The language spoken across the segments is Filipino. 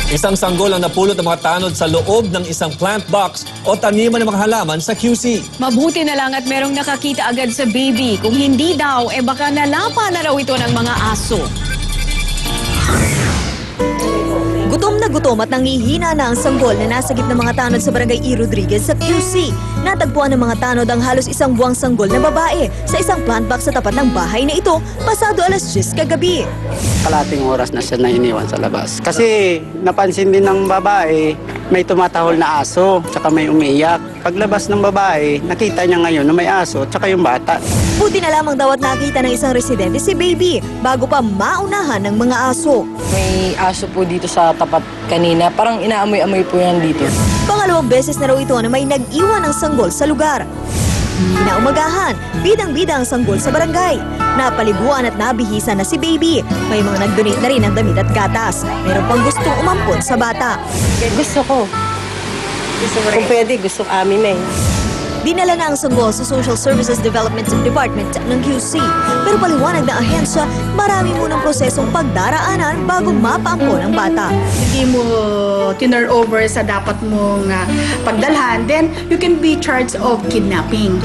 Isang sanggol ang napulot ng mga tanod sa loob ng isang plant box o taniman ng mga halaman sa QC. Mabuti na lang at merong nakakita agad sa baby. Kung hindi daw, baka nalapa na raw ito ng mga aso. Gutom na gutom at nangihina na ang sanggol na nasa gitna ng mga tanod sa Barangay E. Rodriguez sa QC. Natagpuan ng mga tanod ang halos isang buwang sanggol na babae sa isang plant box sa tapat ng bahay na ito pasado alas 10 kagabi. Kalating oras na siya na iniwan sa labas. Kasi napansin din ng babae, may tumatahol na aso, tsaka may umiiyak. Paglabas ng babae, nakita niya ngayon na may aso, tsaka yung bata. Buti na lamang daw at nakita ng isang residente si baby bago pa maunahan ng mga aso. May aso po dito sa tapat kanina. Parang inaamoy-amoy po yan dito. Pangalawang beses na raw ito na may nag-iwan ng sanggol sa lugar. Kinaumagahan, bidang-bida ang sanggol sa barangay. Napaliguan at nabihisa na si baby. May mga nag-donate na rin ng damit at gatas. Meron pang gustong umampon sa bata. Gusto ko. Kung pwede, gusto amin na eh. Dinala na ang sanggol sa Social Services Development Department ng QC. Pero paliwanag ng ahensya, marami munang prosesong pagdaraanan bago mapaampon ang bata. Hindi mo tinurn over sa dapat mong pagdalhan, then you can be charged of kidnapping,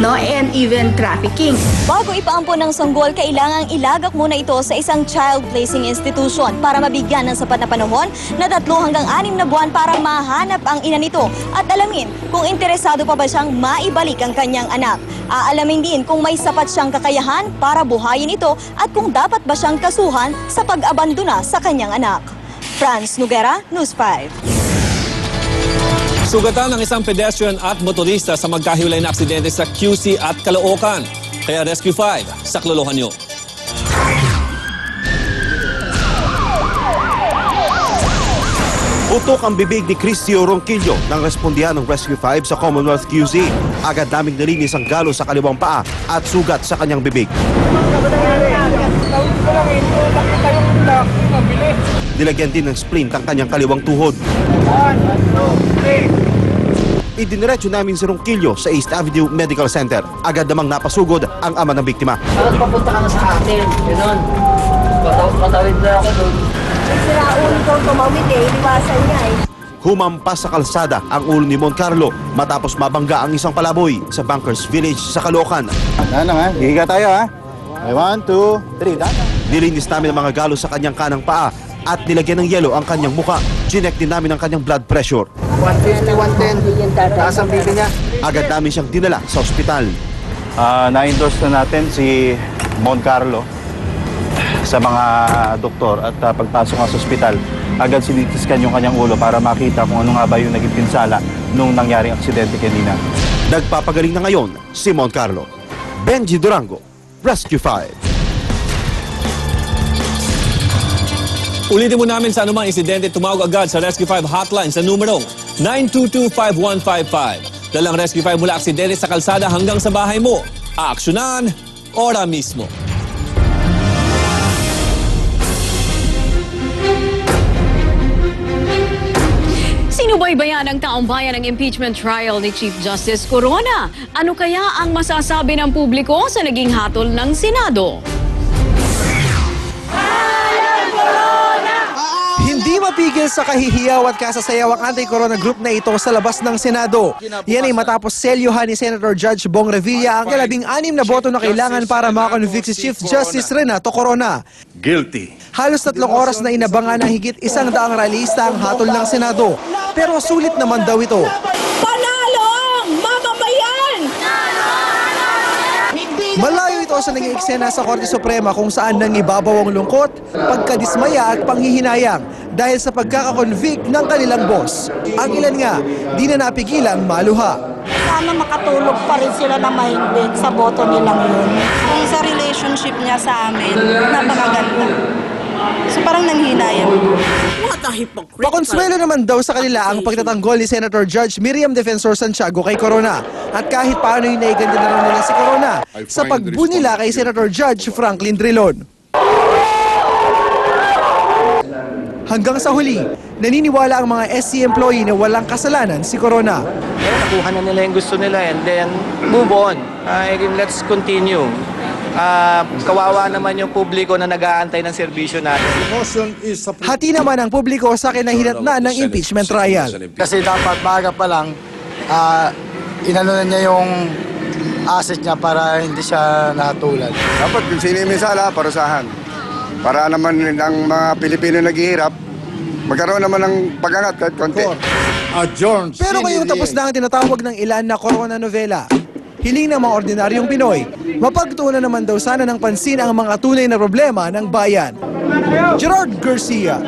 no, and even trafficking. Bago ipaampon ng sanggol, kailangang ilagak muna ito sa isang child placing institution para mabigyan ng sapat na panahon na 3 hanggang 6 na buwan para mahanap ang ina nito at alamin kung interesado pa ba siyang maibalik ang kanyang anak. Aalamin din kung may sapat siyang kakayahan para buhayin ito at kung dapat ba siyang kasuhan sa pag-abandona sa kanyang anak. Franz Noguera, News 5. Sugatan ng isang pedestrian at motorista sa magkahiwalay na aksidente sa QC at Caloocan. Kaya Rescue 5, saklolohan niyo. Utok ang bibig ni Cristio Ronquillo ng respondihan ng Rescue 5 sa Commonwealth QC. Agad naming nalinis ang galo sa kaliwang paa at sugat sa kanyang bibig. Nilagyan din ng splint ang kanyang kaliwang tuhod. Idiniretso namin si Ronquillo sa East Avenue Medical Center. Agad namang napasugod ang ama ng biktima. Papunta ka na sa atin. Ganun. Patawid na ako doon. Siraun ko tumawid iniwasan niya Humampas sa kalsada ang ulo ni Mon Carlo matapos mabangga ang isang palaboy sa Bankers Village sa Caloocan. Ano nga, hihiga tayo ha. 1, 2, 3, dana. Nilinis namin ang mga galo sa kanyang kanang paa at nilagyan ng yelo ang kanyang muka. Chinek din namin ang kanyang blood pressure. 150, 110. Taas ang bibi niya. Agad namin siyang dinala sa ospital. Na-endorse na natin si Mon Carlo sa mga doktor at pagpasok nga sa ospital, agad sinitiskan yung kanyang ulo para makita kung ano nga ba yung naging pinsala nung nangyaring aksidente kanina. Nagpapagaling na ngayon si Mon Carlo. Benji Durango, Rescue 5. Ulitin mo namin sa anumang insidente, tumawag agad sa Rescue 5 hotline sa numerong 922-5155. Dalang Rescue 5 mula aksidente sa kalsada hanggang sa bahay mo. Aaksyonan, ora mismo. Sinubaybayan ng taong bayan ang impeachment trial ni Chief Justice Corona. Ano kaya ang masasabi ng publiko sa naging hatol ng Senado? Hindi mapigil sa kahihiyaw at kasasayaw ang anti-corona group na ito sa labas ng Senado. Yan ay matapos selyohan ni Senator Judge Bong Revilla ang 16 na boto na kailangan para makakonvict si Chief Justice Renato Corona. Guilty. Halos 3 oras na inabangan ng higit 100 rallyista ang hatol ng Senado. Pero sulit naman daw ito. Panalo ang mamamayan! Malayo ito sa naging eksena sa Korte Suprema kung saan nangibabaw ang lungkot, pagkadismaya at panghihinayang dahil sa pagkakakonvict ng kanilang boss. Ang ilan nga, di na napigilang maluha. Sana makatulog pa rin sila na mahigpit sa boto nilang yun. Kung sa relationship niya sa amin, napakaganda. So parang nanghinayang. Pakonsuelo naman daw sa kanila ang pagtatanggol ni Senator Judge Miriam Defensor Santiago kay Corona. At kahit paano yung naiganda na rin nila si Corona sa pagbunila kay Senator Judge Franklin Drilon. Hanggang sa huli, naniniwala ang mga SC employee na walang kasalanan si Corona. Nakuha na nila yung gusto nila and then move on. Let's continue Kawawa naman yung publiko na nag-aantay ng serbisyo natin. Hati naman ang publiko sa kinahinatnan ng impeachment trial. Kasi dapat maaga pa lang, inano na niya yung asset niya para hindi siya nahatulan. Dapat kung sino yung misala, parusahan. Para naman ang mga Pilipino naghihirap, magkaroon naman ng pag-angat kahit konti. Pero ngayong tapos na ang tinatawag ng ilan na Corona novela, hiling ng mga ordinaryong Pinoy, mapagtuunan naman daw sana ng pansin ang mga tunay na problema ng bayan. Gerard Garcia,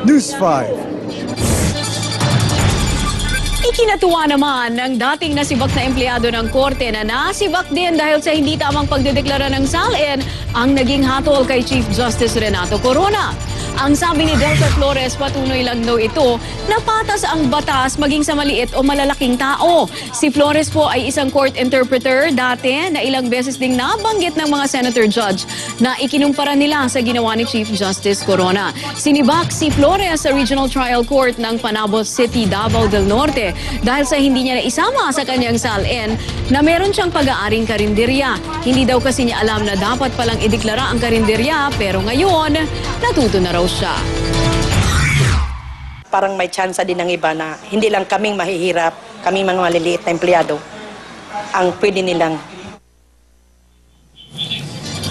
News 5. Ikinatuwa naman ng dating nasibak na empleyado ng korte na nasibak din dahil sa hindi tamang pagdedeklara ng SALN ang naging hatol kay Chief Justice Renato Corona. Ang sabi ni Delta Flores, patuloy lang daw ito na patas ang batas maging sa maliit o malalaking tao. Si Flores po ay isang court interpreter dati na ilang beses ding nabanggit ng mga senator judge na ikinumpara nila sa ginawa ni Chief Justice Corona. Sinibak si Flores sa Regional Trial Court ng Panabo City, Davao del Norte dahil sa hindi niya naisama sa kanyang SALN na meron siyang pag-aaring karinderya. Hindi daw kasi niya alam na dapat palang ideklara ang karinderya pero ngayon natuto na raw siya. Parang may tsansa din ng iba na hindi lang kaming mahihirap, kaming mga maliliit na empleyado, ang pwede nilang.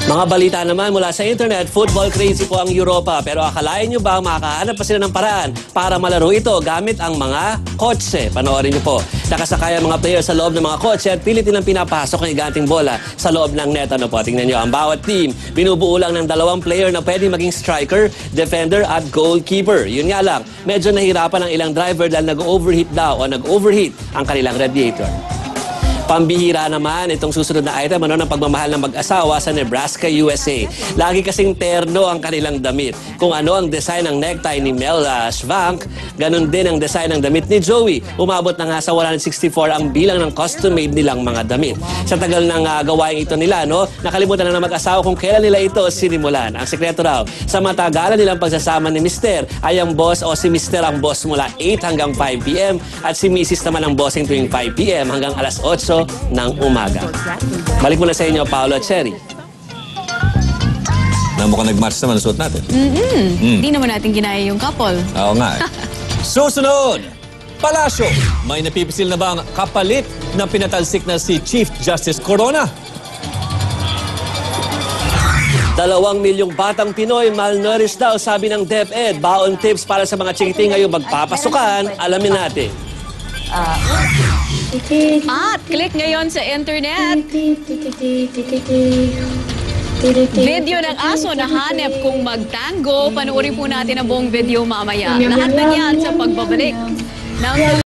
Mga balita naman mula sa internet, football crazy po ang Europa. Pero akalain nyo ba makakahanap pa sila ng paraan para malaro ito gamit ang mga kotse? Panoorin nyo po. Nakasakay ang mga player sa loob ng mga kotse at pilit nilang pinapasok ang higanting bola sa loob ng net. Ano po, tingnan nyo. Ang bawat team, binubuo lang ng 2 player na pwede maging striker, defender at goalkeeper. Yun nga lang, medyo nahirapan ang ilang driver dahil nag-overheat daw o nag-overheat ang kanilang radiator. Pambihira naman itong susunod na item ng pagmamahal ng mag-asawa sa Nebraska, USA. Lagi kasing terno ang kanilang damit. Kung ano ang design ng necktie ni Mel Schwank, ganun din ang design ng damit ni Joey. Umabot na nga sa 164 ang bilang ng custom-made nilang mga damit. Sa tagal ng gawain ito nila, nakalimutan na ng mag-asawa kung kailan nila ito sinimulan. Ang sekreto raw, sa matagalan nilang pagsasama ni Mr. ay ang boss o si Mr. ang boss mula 8 hanggang 5 p.m. at si Mrs. naman ang bossing tuwing 5 p.m. hanggang alas 8 ng umaga. Balik muna sa inyo, Paolo at Sherry. Mukhang nag-match naman ang suot natin. Hindi naman natin ginaya yung couple. Oo nga. Susunod, Palasyo. May napipisil na ba ang kapalit ng pinatalsik na si Chief Justice Corona? 2 milyong batang Pinoy malnourished daw, sabi ng DepEd. Baon tips para sa mga chikiting ngayong magpapasukan. Alamin natin. At click ngayon sa internet. Video ng aso na hanep kung magtango. Panoorin po natin ang buong video mamaya. Lahat ng yan sa pagbabalik ng